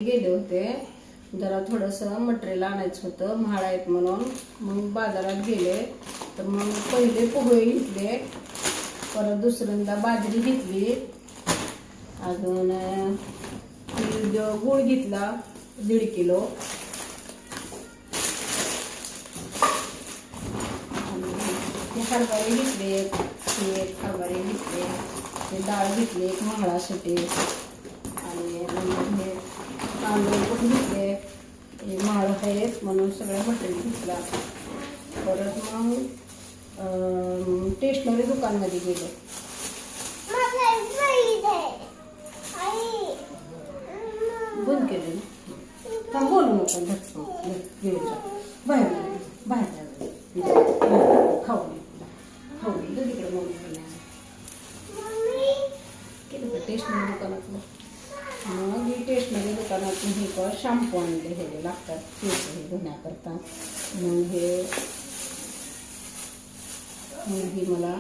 गेले होते, जरा थोडंसं मटेरियल आणायचं होतं, महाळ आहेत म्हणून. मग बाजारात गेले तर मग पहिले पोहे घेतले, परत दुसऱ्यांदा बाजरी घेतली, अजून गूळ घेतला 1.5 किलो, आणि हरभरे घेतले, एक हरभरे घेतले, हे डाळ घेतली एक महाळासाठी, आणि हे तांदूळ पण घेतले, हे महाळ आहेत म्हणून सगळ्या मटेरियल घेतला. परत मग स्टेशनरी दुकानमध्ये गेलो. बंद केले ना, बोलू नको, बाहेर खाऊ तिकडे केलं का स्टेशनरी दुकानातलं. मग ही स्टेशनरी दुकानातून हे कर शॅम्पू आणले, हे लागतात केस हे धुण्याकरता. मग हे मला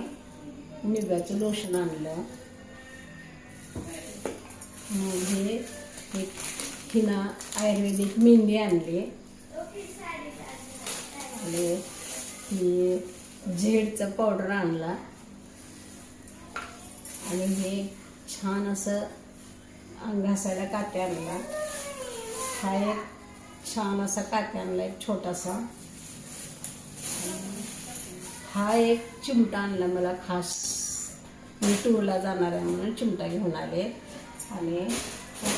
निव्याचं लोशन आणलं. मग हे हिना आयुर्वेदिक मेहंदी आणली, आणि ही झेडचं पावडर आणला, आणि हे छान असं घासायला कात्या आणला. हा एक छान असा कात्या आणला, एक छोटासा. हा एक चिमटा आणला मला खास, मी टूरला जाणार आहे म्हणून चिमटा घेऊन आले. आणि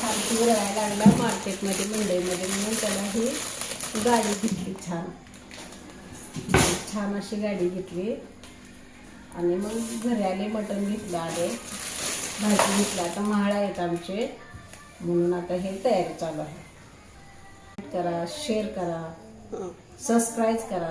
खालती रडायला लागला मार्केटमध्ये, मुंबईमध्ये, म्हणून त्याला ही गाडी घेतली, छान अशी गाडी घेतली. आणि मग घरी आले, मटण घेतलं, आले भाजी घेतला. आता महाळ आहेत आमचे म्हणून आता हे तयारी चालू आहे. करा, शेअर करा, सबस्क्राईब करा.